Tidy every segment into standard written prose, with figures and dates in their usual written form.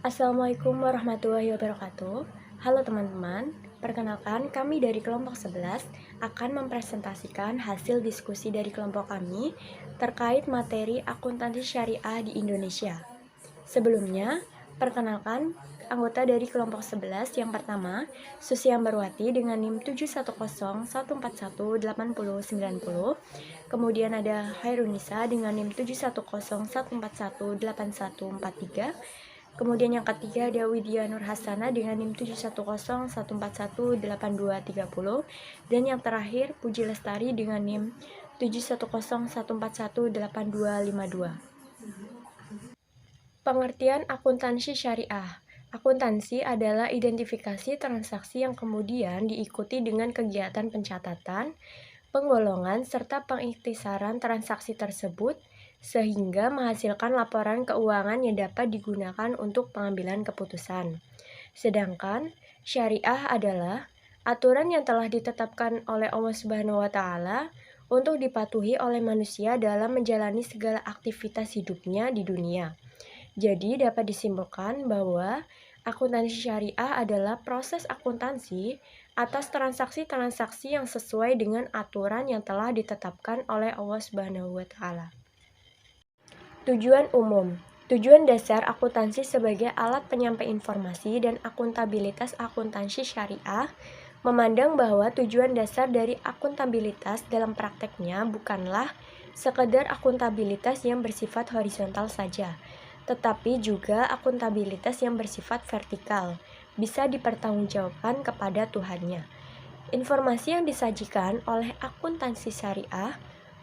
Assalamualaikum warahmatullahi wabarakatuh. Halo teman-teman, perkenalkan kami dari kelompok 11 akan mempresentasikan hasil diskusi dari kelompok kami terkait materi akuntansi syariah di Indonesia. Sebelumnya, perkenalkan anggota dari kelompok 11 yang pertama, Susi Ambarwati dengan NIM 710141809. Kemudian ada Hairunisa dengan NIM 71014181143. Kemudian yang ketiga ada Widya Nur Hasana dengan NIM 71014182230. Dan yang terakhir Puji Lestari dengan NIM 71014182252. Pengertian akuntansi syariah. Akuntansi adalah identifikasi transaksi yang kemudian diikuti dengan kegiatan pencatatan, penggolongan, serta pengiktisaran transaksi tersebut sehingga menghasilkan laporan keuangan yang dapat digunakan untuk pengambilan keputusan. Sedangkan syariah adalah aturan yang telah ditetapkan oleh Allah Subhanahu wa taala untuk dipatuhi oleh manusia dalam menjalani segala aktivitas hidupnya di dunia. Jadi dapat disimpulkan bahwa akuntansi syariah adalah proses akuntansi atas transaksi-transaksi yang sesuai dengan aturan yang telah ditetapkan oleh Allah Subhanahu wa taala. Tujuan umum. Tujuan dasar akuntansi sebagai alat penyampai informasi dan akuntabilitas akuntansi syariah memandang bahwa tujuan dasar dari akuntabilitas dalam prakteknya bukanlah sekedar akuntabilitas yang bersifat horizontal saja, tetapi juga akuntabilitas yang bersifat vertikal, bisa dipertanggungjawabkan kepada Tuhannya. Informasi yang disajikan oleh akuntansi syariah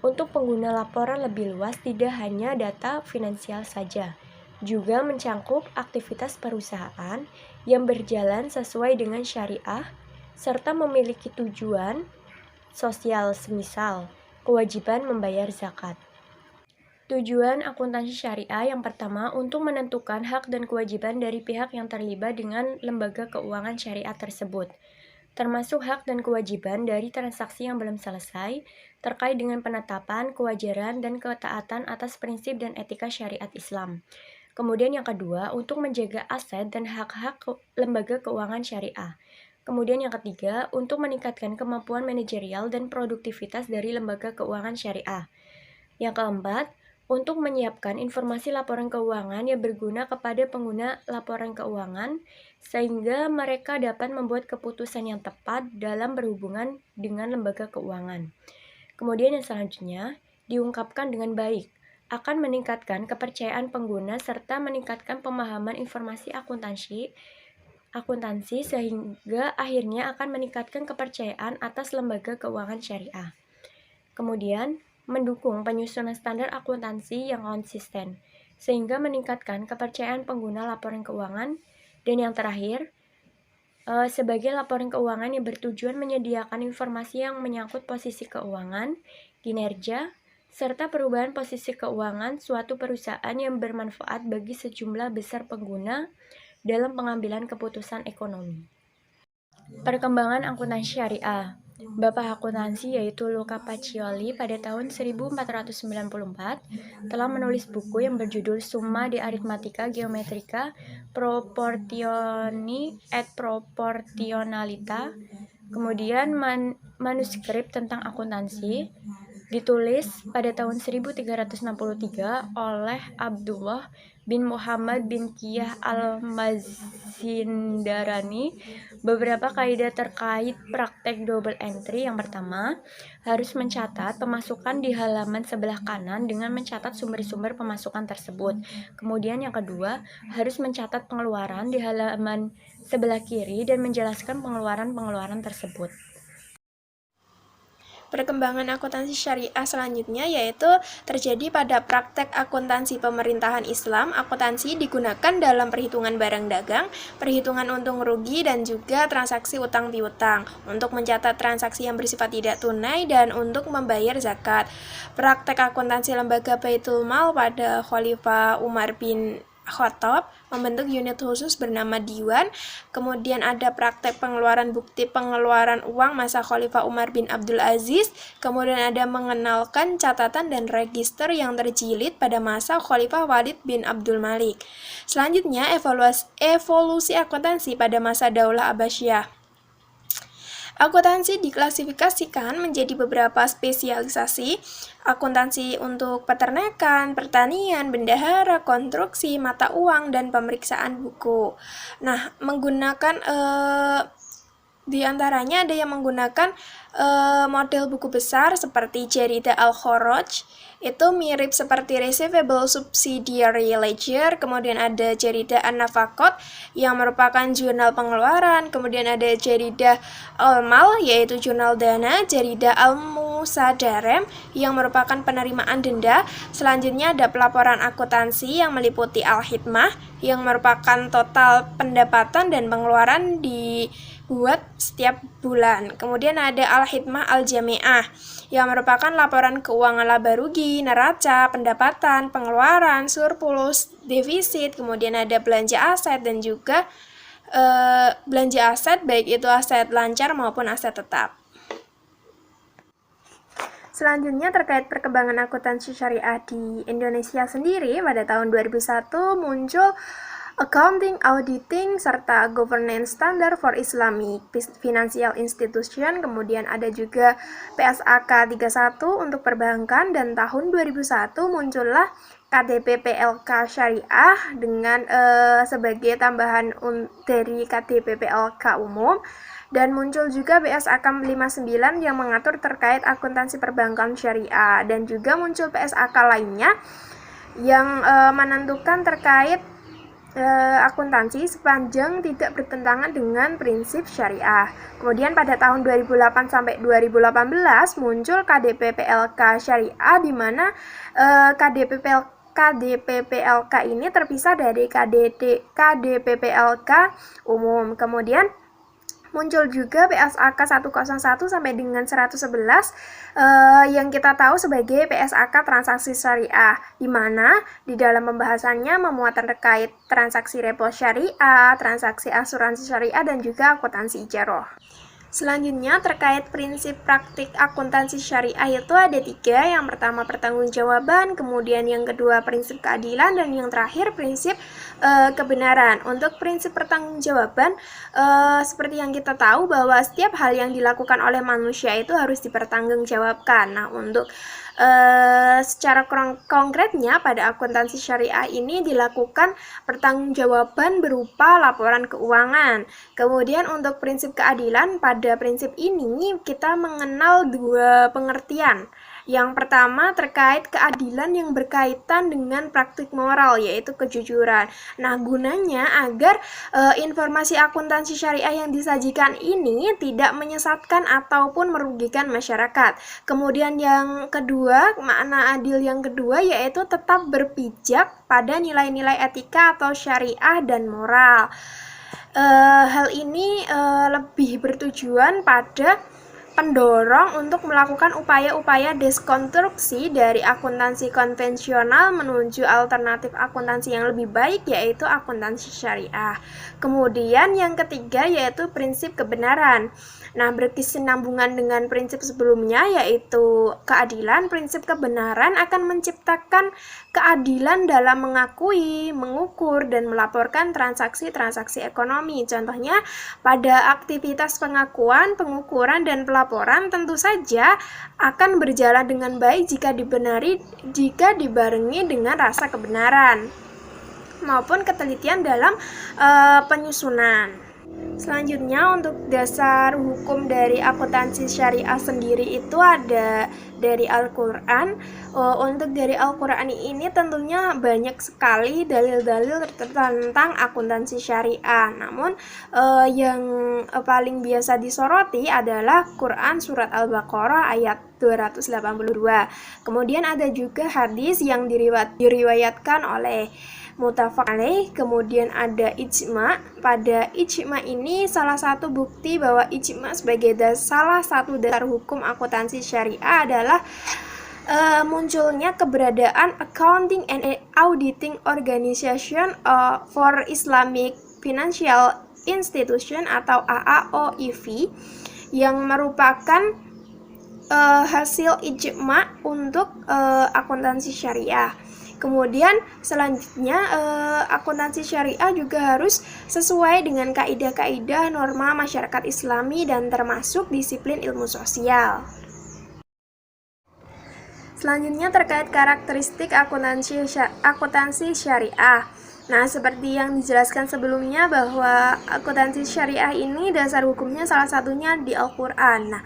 untuk pengguna laporan lebih luas tidak hanya data finansial saja, juga mencangkup aktivitas perusahaan yang berjalan sesuai dengan syariah, serta memiliki tujuan sosial semisal kewajiban membayar zakat. Tujuan akuntansi syariah yang pertama untuk menentukan hak dan kewajiban dari pihak yang terlibat dengan lembaga keuangan syariah tersebut, termasuk hak dan kewajiban dari transaksi yang belum selesai terkait dengan penetapan, kewajaran, dan ketaatan atas prinsip dan etika syariat Islam. Kemudian yang kedua, untuk menjaga aset dan hak-hak lembaga keuangan syariah. Kemudian yang ketiga, untuk meningkatkan kemampuan manajerial dan produktivitas dari lembaga keuangan syariah. Yang keempat, untuk menyiapkan informasi laporan keuangan yang berguna kepada pengguna laporan keuangan sehingga mereka dapat membuat keputusan yang tepat dalam berhubungan dengan lembaga keuangan. Kemudian yang selanjutnya, diungkapkan dengan baik, akan meningkatkan kepercayaan pengguna serta meningkatkan pemahaman informasi akuntansi sehingga akhirnya akan meningkatkan kepercayaan atas lembaga keuangan syariah. Kemudian, mendukung penyusunan standar akuntansi yang konsisten, sehingga meningkatkan kepercayaan pengguna laporan keuangan. Dan yang terakhir, sebagai laporan keuangan yang bertujuan menyediakan informasi yang menyangkut posisi keuangan, kinerja, serta perubahan posisi keuangan suatu perusahaan yang bermanfaat bagi sejumlah besar pengguna dalam pengambilan keputusan ekonomi. Perkembangan akuntansi syariah. Bapak akuntansi yaitu Luca Pacioli pada tahun 1494 telah menulis buku yang berjudul Summa de Arithmetica Geometrica Proportioni et Proportionalita. Kemudian manuskrip tentang akuntansi ditulis pada tahun 1363 oleh Abdullah bin Muhammad bin Qiyah al-Mazindarani. Beberapa kaidah terkait praktek double entry. Yang pertama, harus mencatat pemasukan di halaman sebelah kanan dengan mencatat sumber-sumber pemasukan tersebut. Kemudian yang kedua, harus mencatat pengeluaran di halaman sebelah kiri dan menjelaskan pengeluaran-pengeluaran tersebut. Perkembangan akuntansi syariah selanjutnya yaitu terjadi pada praktek akuntansi pemerintahan Islam. Akuntansi digunakan dalam perhitungan barang dagang, perhitungan untung rugi, dan juga transaksi utang piutang untuk mencatat transaksi yang bersifat tidak tunai dan untuk membayar zakat. Praktek akuntansi lembaga Baitul Mal pada Khalifah Umar bin Khattab membentuk unit khusus bernama Diwan. Kemudian ada praktek pengeluaran bukti pengeluaran uang masa Khalifah Umar bin Abdul Aziz. Kemudian ada mengenalkan catatan dan register yang terjilid pada masa Khalifah Walid bin Abdul Malik. Selanjutnya, evolusi akuntansi pada masa Daulah Abbasiyah. Akuntansi diklasifikasikan menjadi beberapa spesialisasi. Akuntansi untuk peternakan, pertanian, bendahara, konstruksi, mata uang, dan pemeriksaan buku. Nah, menggunakan di antaranya ada yang menggunakan model buku besar seperti Jarida Al-Kharaj, itu mirip seperti Receivable Subsidiary Ledger. Kemudian ada Jarida An-Nafaqat yang merupakan jurnal pengeluaran. Kemudian ada Jarida Al-Mal yaitu jurnal dana. Jarida Al-Musadarem yang merupakan penerimaan denda. Selanjutnya ada pelaporan akuntansi yang meliputi Al-Hikmah yang merupakan total pendapatan dan pengeluaran dibuat setiap bulan. Kemudian ada Al-Hikmah Al-Jami'ah yang merupakan laporan keuangan laba rugi, neraca, pendapatan, pengeluaran, surplus, defisit. Kemudian ada belanja aset dan juga belanja aset baik itu aset lancar maupun aset tetap. Selanjutnya terkait perkembangan akuntansi syariah di Indonesia sendiri, pada tahun 2001 muncul Accounting, Auditing, serta Governance Standard for Islamic Financial Institution. Kemudian ada juga PSAK 31 untuk perbankan, dan tahun 2001 muncullah KDP-PLK Syariah dengan sebagai tambahan dari KDP-PLK umum. Dan muncul juga PSAK 59 yang mengatur terkait akuntansi perbankan syariah. Dan juga muncul PSAK lainnya yang menentukan terkait akuntansi sepanjang tidak bertentangan dengan prinsip syariah. Kemudian pada tahun 2008 sampai 2018 muncul KDP-PLK Syariah, di mana KDP-PLK ini terpisah dari KDP-PLK umum. Kemudian muncul juga PSAK 101 sampai dengan 111 yang kita tahu sebagai PSAK transaksi syariah, di mana di dalam pembahasannya memuatan terkait transaksi repo syariah, transaksi asuransi syariah, dan juga akuntansi ijaroh. Selanjutnya terkait prinsip praktik akuntansi syariah itu ada 3. Yang pertama pertanggungjawaban, kemudian yang kedua prinsip keadilan, dan yang terakhir prinsip kebenaran. Untuk prinsip pertanggungjawaban, seperti yang kita tahu bahwa setiap hal yang dilakukan oleh manusia itu harus dipertanggungjawabkan. Nah, untuk secara konkretnya pada akuntansi syariah ini dilakukan pertanggungjawaban berupa laporan keuangan. Kemudian untuk prinsip keadilan, pada prinsip ini kita mengenal 2 pengertian. Yang pertama terkait keadilan yang berkaitan dengan praktik moral, yaitu kejujuran. Nah, gunanya agar informasi akuntansi syariah yang disajikan ini tidak menyesatkan ataupun merugikan masyarakat. Kemudian yang kedua, makna adil yang kedua yaitu tetap berpijak pada nilai-nilai etika atau syariah dan moral. Hal ini lebih bertujuan pada pendorong untuk melakukan upaya-upaya deskonstruksi dari akuntansi konvensional menuju alternatif akuntansi yang lebih baik, yaitu akuntansi syariah. Kemudian yang ketiga yaitu prinsip kebenaran. Nah, berkesinambungan dengan prinsip sebelumnya yaitu keadilan. Prinsip kebenaran akan menciptakan keadilan dalam mengakui, mengukur, dan melaporkan transaksi-transaksi ekonomi. Contohnya pada aktivitas pengakuan, pengukuran, dan pelaporan tentu saja akan berjalan dengan baik jika dibarengi dengan rasa kebenaran maupun ketelitian dalam penyusunan. Selanjutnya untuk dasar hukum dari akuntansi syariah sendiri itu ada dari Al-Quran. Untuk dari Al-Quran ini tentunya banyak sekali dalil-dalil tentang akuntansi syariah. Namun yang paling biasa disoroti adalah Quran surat Al-Baqarah ayat 282. Kemudian ada juga hadis yang diriwayatkan oleh muttafaq alaih. Kemudian ada ijma. Pada ijma ini salah satu bukti bahwa ijma sebagai salah satu dasar hukum akuntansi syariah adalah munculnya keberadaan Accounting and Auditing Organization for Islamic Financial Institution atau AAOIV yang merupakan hasil ijma untuk akuntansi syariah. Kemudian selanjutnya akuntansi syariah juga harus sesuai dengan kaidah-kaidah norma masyarakat Islami dan termasuk disiplin ilmu sosial. Selanjutnya terkait karakteristik akuntansi syariah. Nah, seperti yang dijelaskan sebelumnya bahwa akuntansi syariah ini dasar hukumnya salah satunya di Al-Quran. Nah,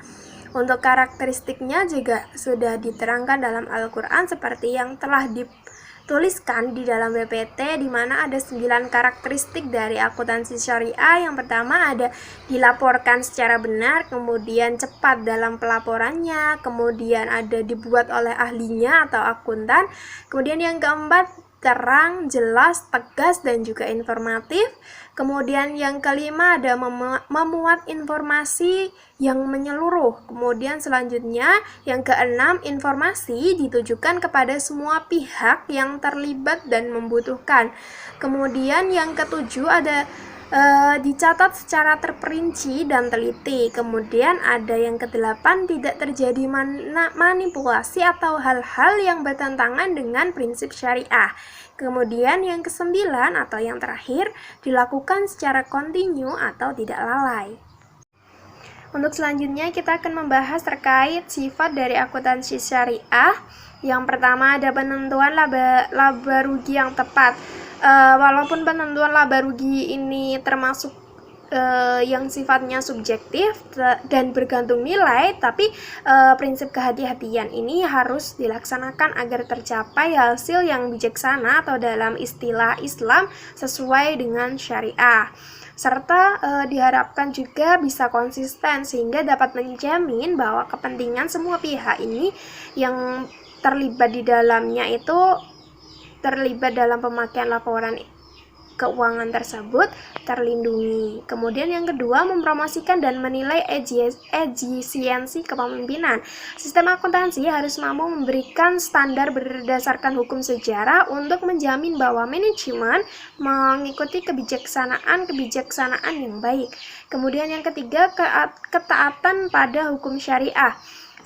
untuk karakteristiknya juga sudah diterangkan dalam Al-Quran seperti yang telah dituliskan di dalam BPT, di mana ada 9 karakteristik dari akuntansi syariah. Yang pertama ada dilaporkan secara benar, kemudian cepat dalam pelaporannya, kemudian ada dibuat oleh ahlinya atau akuntan, kemudian yang keempat terang, jelas, tegas, dan juga informatif. Kemudian yang kelima ada memuat informasi yang menyeluruh. Kemudian selanjutnya yang keenam, informasi ditujukan kepada semua pihak yang terlibat dan membutuhkan. Kemudian yang ketujuh ada dicatat secara terperinci dan teliti. Kemudian ada yang kedelapan, tidak terjadi manipulasi atau hal-hal yang bertentangan dengan prinsip syariah. Kemudian yang kesembilan atau yang terakhir, dilakukan secara kontinu atau tidak lalai. Untuk selanjutnya kita akan membahas terkait sifat dari akuntansi syariah. Yang pertama ada penentuan laba rugi yang tepat. Walaupun penentuan laba rugi ini termasuk yang sifatnya subjektif dan bergantung nilai, tapi prinsip kehati-hatian ini harus dilaksanakan agar tercapai hasil yang bijaksana atau dalam istilah Islam sesuai dengan syariah. Serta diharapkan juga bisa konsisten sehingga dapat menjamin bahwa kepentingan semua pihak ini yang terlibat di dalamnya itu terlibat dalam pemakaian laporan keuangan tersebut terlindungi. Kemudian yang kedua, mempromosikan dan menilai efisiensi kepemimpinan. Sistem akuntansi harus mampu memberikan standar berdasarkan hukum sejarah untuk menjamin bahwa manajemen mengikuti kebijaksanaan yang baik. Kemudian yang ketiga, ketaatan pada hukum syariah.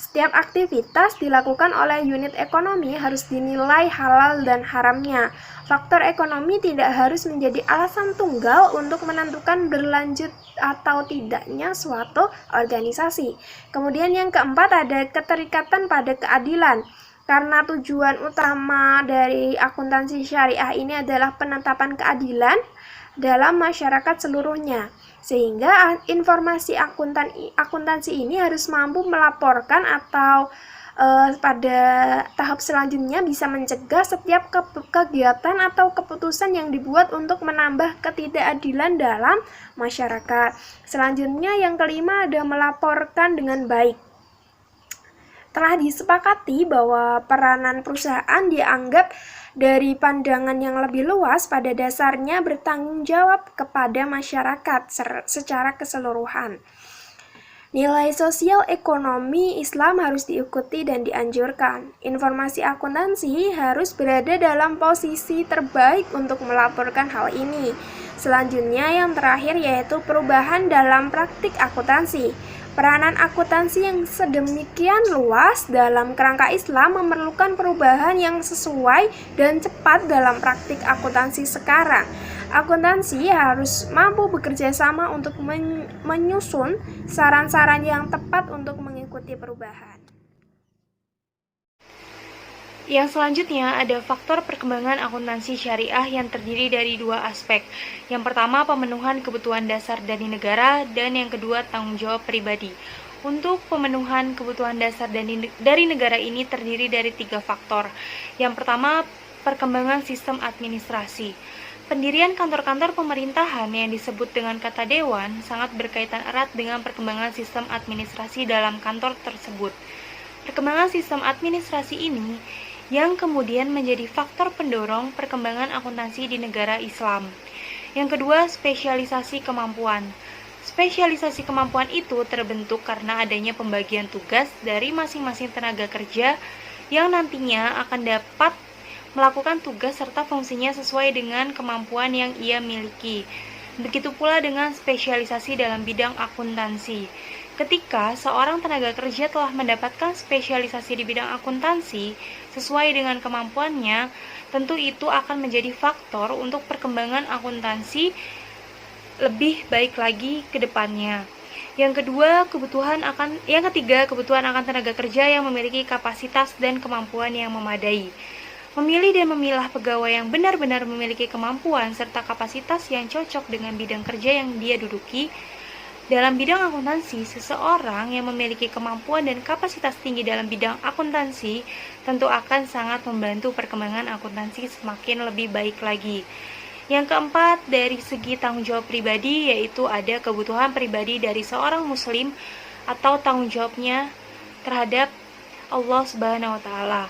Setiap aktivitas dilakukan oleh unit ekonomi harus dinilai halal dan haramnya. Faktor ekonomi tidak harus menjadi alasan tunggal untuk menentukan berlanjut atau tidaknya suatu organisasi. Kemudian yang keempat ada keterikatan pada keadilan. Karena tujuan utama dari akuntansi syariah ini adalah penetapan keadilan dalam masyarakat seluruhnya. Sehingga informasi akuntansi ini harus mampu melaporkan atau pada tahap selanjutnya bisa mencegah setiap kegiatan atau keputusan yang dibuat untuk menambah ketidakadilan dalam masyarakat. Selanjutnya yang kelima ada melaporkan dengan baik. Telah disepakati bahwa peranan perusahaan dianggap dari pandangan yang lebih luas pada dasarnya bertanggung jawab kepada masyarakat secara keseluruhan. Nilai sosial ekonomi Islam harus diikuti dan dianjurkan. Informasi akuntansi harus berada dalam posisi terbaik untuk melaporkan hal ini. Selanjutnya yang terakhir yaitu perubahan dalam praktik akuntansi. Peranan akuntansi yang sedemikian luas dalam kerangka Islam memerlukan perubahan yang sesuai dan cepat dalam praktik akuntansi sekarang. Akuntansi harus mampu bekerja sama untuk menyusun saran-saran yang tepat untuk mengikuti perubahan. Yang selanjutnya ada faktor perkembangan akuntansi syariah yang terdiri dari dua aspek. Yang pertama, pemenuhan kebutuhan dasar dari negara, dan yang kedua, tanggung jawab pribadi. Untuk pemenuhan kebutuhan dasar dari negara ini terdiri dari 3 faktor. Yang pertama, perkembangan sistem administrasi. Pendirian kantor-kantor pemerintahan yang disebut dengan kata dewan sangat berkaitan erat dengan perkembangan sistem administrasi dalam kantor tersebut. Perkembangan sistem administrasi ini yang kemudian menjadi faktor pendorong perkembangan akuntansi di negara Islam. Yang kedua, spesialisasi kemampuan. Spesialisasi kemampuan itu terbentuk karena adanya pembagian tugas dari masing-masing tenaga kerja yang nantinya akan dapat melakukan tugas serta fungsinya sesuai dengan kemampuan yang ia miliki. Begitu pula dengan spesialisasi dalam bidang akuntansi. Ketika seorang tenaga kerja telah mendapatkan spesialisasi di bidang akuntansi sesuai dengan kemampuannya, tentu itu akan menjadi faktor untuk perkembangan akuntansi lebih baik lagi ke depannya. Yang ketiga, kebutuhan akan tenaga kerja yang memiliki kapasitas dan kemampuan yang memadai. Memilih dan memilah pegawai yang benar-benar memiliki kemampuan serta kapasitas yang cocok dengan bidang kerja yang dia duduki. Dalam bidang akuntansi, seseorang yang memiliki kemampuan dan kapasitas tinggi dalam bidang akuntansi tentu akan sangat membantu perkembangan akuntansi semakin lebih baik lagi. Yang keempat, dari segi tanggung jawab pribadi, yaitu ada kebutuhan pribadi dari seorang muslim atau tanggung jawabnya terhadap Allah Subhanahu wa Ta'ala.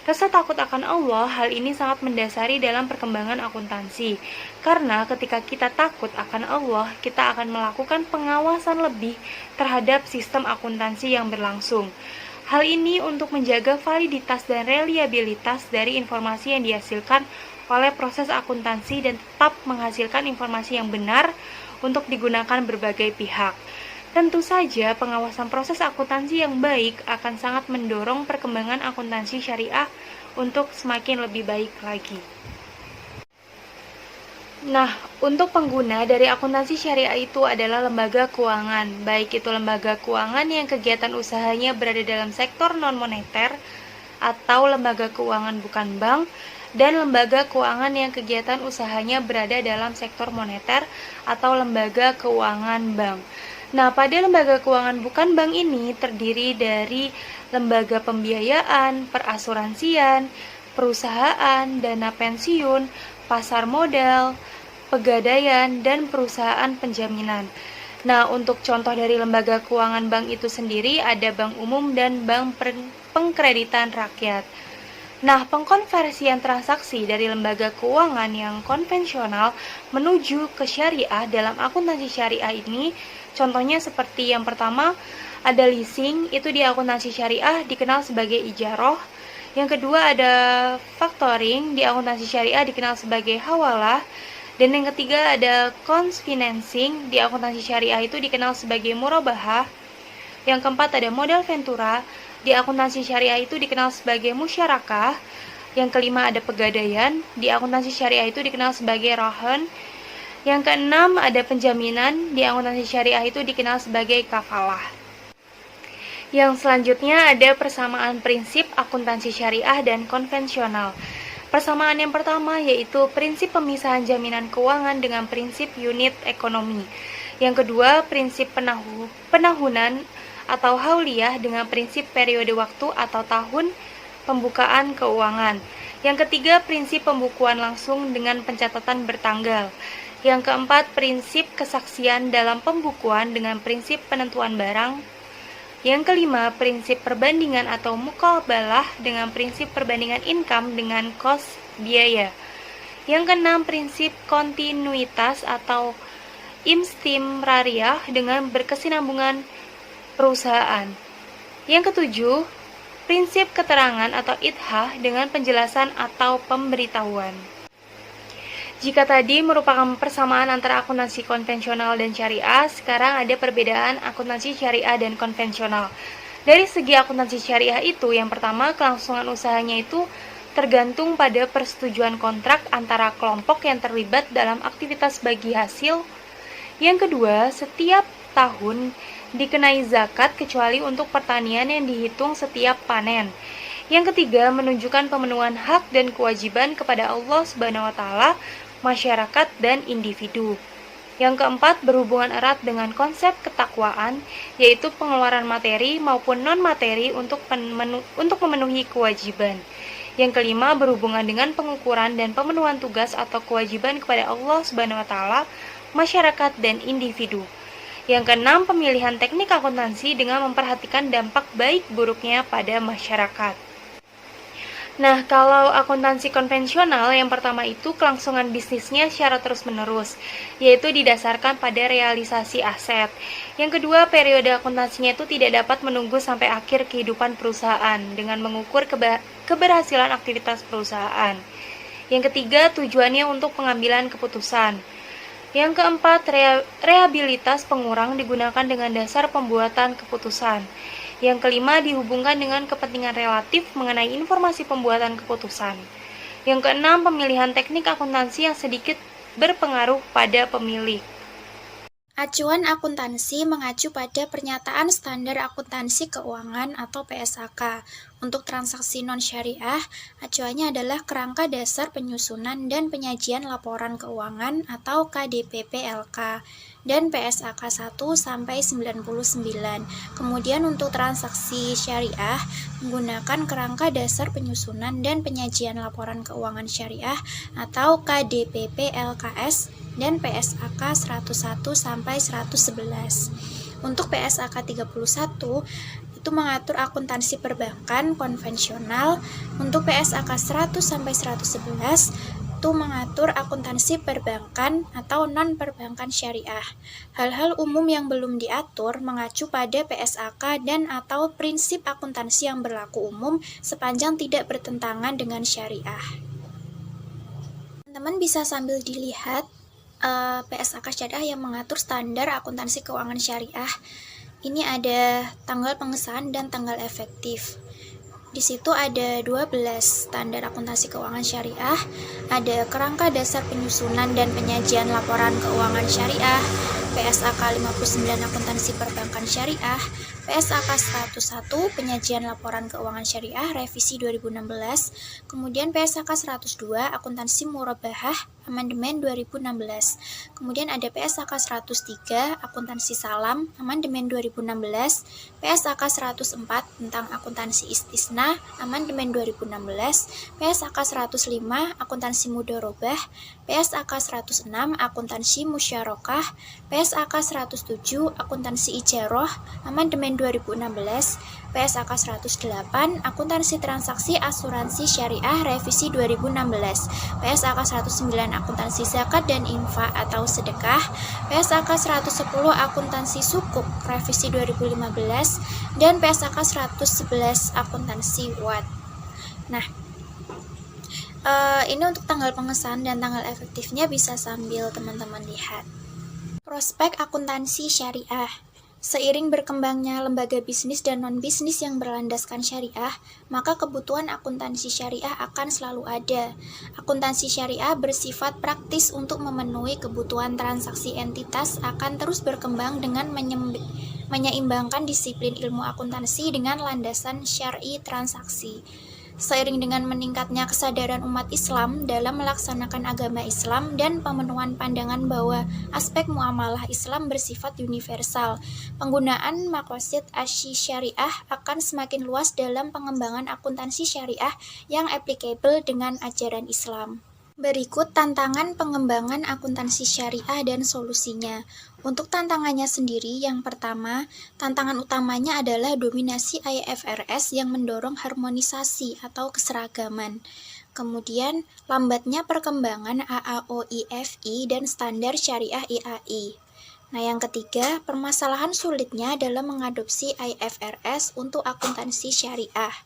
Rasa takut akan Allah, hal ini sangat mendasari dalam perkembangan akuntansi. Karena ketika kita takut akan Allah, kita akan melakukan pengawasan lebih terhadap sistem akuntansi yang berlangsung. Hal ini untuk menjaga validitas dan reliabilitas dari informasi yang dihasilkan oleh proses akuntansi dan tetap menghasilkan informasi yang benar untuk digunakan berbagai pihak. Tentu saja, pengawasan proses akuntansi yang baik akan sangat mendorong perkembangan akuntansi syariah untuk semakin lebih baik lagi. Nah, untuk pengguna dari akuntansi syariah itu adalah lembaga keuangan, baik itu lembaga keuangan yang kegiatan usahanya berada dalam sektor non-moneter atau lembaga keuangan bukan bank, dan lembaga keuangan yang kegiatan usahanya berada dalam sektor moneter atau lembaga keuangan bank. Nah, pada lembaga keuangan bukan bank ini terdiri dari lembaga pembiayaan, perasuransian, perusahaan, dana pensiun, pasar modal, pegadaian, dan perusahaan penjaminan. Nah, untuk contoh dari lembaga keuangan bank itu sendiri ada bank umum dan bank pengkreditan rakyat. Nah, pengkonversian transaksi dari lembaga keuangan yang konvensional menuju ke syariah dalam akuntansi syariah ini, contohnya seperti yang pertama, ada leasing, itu di akuntansi syariah dikenal sebagai ijaroh. Yang kedua ada factoring, di akuntansi syariah dikenal sebagai hawalah. Dan yang ketiga ada financing, di akuntansi syariah itu dikenal sebagai murabahah. Yang keempat ada modal ventura, di akuntansi syariah itu dikenal sebagai musyarakah. Yang kelima ada pegadaian, di akuntansi syariah itu dikenal sebagai rahan. Yang keenam ada penjaminan, di akuntansi syariah itu dikenal sebagai kafalah. Yang selanjutnya ada persamaan prinsip akuntansi syariah dan konvensional. Persamaan yang pertama yaitu prinsip pemisahan jaminan keuangan dengan prinsip unit ekonomi. Yang kedua, prinsip penahunan atau hauliyah dengan prinsip periode waktu atau tahun pembukaan keuangan. Yang ketiga, prinsip pembukuan langsung dengan pencatatan bertanggal. Yang keempat, prinsip kesaksian dalam pembukuan dengan prinsip penentuan barang. Yang kelima, prinsip perbandingan atau muqabalah dengan prinsip perbandingan income dengan kos biaya. Yang keenam, prinsip kontinuitas atau istimrariyah dengan berkesinambungan perusahaan. Yang ketujuh, prinsip keterangan atau idhah dengan penjelasan atau pemberitahuan. Jika tadi merupakan persamaan antara akuntansi konvensional dan syariah, sekarang ada perbedaan akuntansi syariah dan konvensional. Dari segi akuntansi syariah itu, yang pertama, kelangsungan usahanya itu tergantung pada persetujuan kontrak antara kelompok yang terlibat dalam aktivitas bagi hasil. Yang kedua, setiap tahun dikenai zakat kecuali untuk pertanian yang dihitung setiap panen. Yang ketiga, menunjukkan pemenuhan hak dan kewajiban kepada Allah Subhanahu wa Ta'ala, masyarakat, dan individu. Yang keempat, berhubungan erat dengan konsep ketakwaan, yaitu pengeluaran materi maupun non-materi untuk memenuhi kewajiban. Yang kelima, berhubungan dengan pengukuran dan pemenuhan tugas atau kewajiban kepada Allah Subhanahu wa Ta'ala, masyarakat, dan individu. Yang keenam, pemilihan teknik akuntansi dengan memperhatikan dampak baik buruknya pada masyarakat. Nah, kalau akuntansi konvensional, yang pertama itu kelangsungan bisnisnya secara terus-menerus, yaitu didasarkan pada realisasi aset. Yang kedua, periode akuntansinya itu tidak dapat menunggu sampai akhir kehidupan perusahaan dengan mengukur keberhasilan aktivitas perusahaan. Yang ketiga, tujuannya untuk pengambilan keputusan. Yang keempat, rehabilitas pengurang digunakan dengan dasar pembuatan keputusan. Yang kelima, dihubungkan dengan kepentingan relatif mengenai informasi pembuatan keputusan. Yang keenam, pemilihan teknik akuntansi yang sedikit berpengaruh pada pemilih. Acuan akuntansi mengacu pada Pernyataan Standar Akuntansi Keuangan atau PSAK. Untuk transaksi non-syariah, acuannya adalah Kerangka Dasar Penyusunan dan Penyajian Laporan Keuangan atau KDPP-LK dan PSAK 1 sampai 99. Kemudian untuk transaksi syariah menggunakan Kerangka Dasar Penyusunan dan Penyajian Laporan Keuangan Syariah atau KDPP-LKS dan PSAK 101 sampai 111. Untuk PSAK 31 itu mengatur akuntansi perbankan konvensional. Untuk PSAK 100 sampai 111 itu mengatur akuntansi perbankan atau non-perbankan syariah. Hal-hal umum yang belum diatur mengacu pada PSAK dan atau prinsip akuntansi yang berlaku umum sepanjang tidak bertentangan dengan syariah. Teman-teman bisa sambil dilihat PSAK syariah yang mengatur standar akuntansi keuangan syariah. Ini ada tanggal pengesahan dan tanggal efektif. Di situ ada 12 standar akuntansi keuangan syariah, ada kerangka dasar penyusunan dan penyajian laporan keuangan syariah, PSAK 59 akuntansi perbankan syariah, PSAK 101 penyajian laporan keuangan syariah revisi 2016, kemudian PSAK 102 akuntansi murabahah amandemen 2016. Kemudian ada PSAK 103 akuntansi salam amandemen 2016, PSAK 104 tentang akuntansi istisna amandemen 2016, PSAK 105 akuntansi mudharabah, PSAK 106 akuntansi musyarakah, PSAK 107 akuntansi ijarah amandemen 2016, PSAK 108 akuntansi transaksi asuransi syariah revisi 2016, PSAK 109 akuntansi zakat dan infak atau sedekah, PSAK 110 akuntansi sukuk revisi 2015, dan PSAK 111 akuntansi WAT. Nah, ini untuk tanggal pengesahan dan tanggal efektifnya bisa sambil teman-teman lihat. Prospek akuntansi syariah. Seiring berkembangnya lembaga bisnis dan non-bisnis yang berlandaskan syariah, maka kebutuhan akuntansi syariah akan selalu ada. Akuntansi syariah bersifat praktis untuk memenuhi kebutuhan transaksi entitas akan terus berkembang dengan menyeimbangkan disiplin ilmu akuntansi dengan landasan syar'i transaksi. Seiring dengan meningkatnya kesadaran umat Islam dalam melaksanakan agama Islam dan pemenuhan pandangan bahwa aspek muamalah Islam bersifat universal, penggunaan maqasid asy-syariah akan semakin luas dalam pengembangan akuntansi syariah yang applicable dengan ajaran Islam. Berikut tantangan pengembangan akuntansi syariah dan solusinya. Untuk tantangannya sendiri, yang pertama, tantangan utamanya adalah dominasi IFRS yang mendorong harmonisasi atau keseragaman. Kemudian, lambatnya perkembangan AAOIFI dan standar syariah IAI. Nah, yang ketiga, permasalahan sulitnya dalam mengadopsi IFRS untuk akuntansi syariah.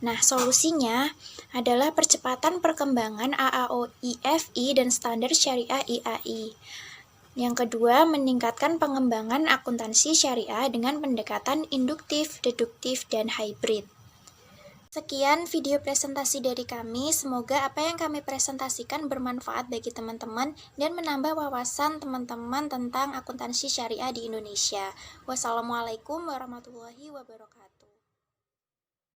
Nah, solusinya adalah percepatan perkembangan AAOIFI dan standar syariah IAI. Yang kedua, meningkatkan pengembangan akuntansi syariah dengan pendekatan induktif, deduktif, dan hybrid. Sekian video presentasi dari kami. Semoga apa yang kami presentasikan bermanfaat bagi teman-teman dan menambah wawasan teman-teman tentang akuntansi syariah di Indonesia. Wassalamualaikum warahmatullahi wabarakatuh.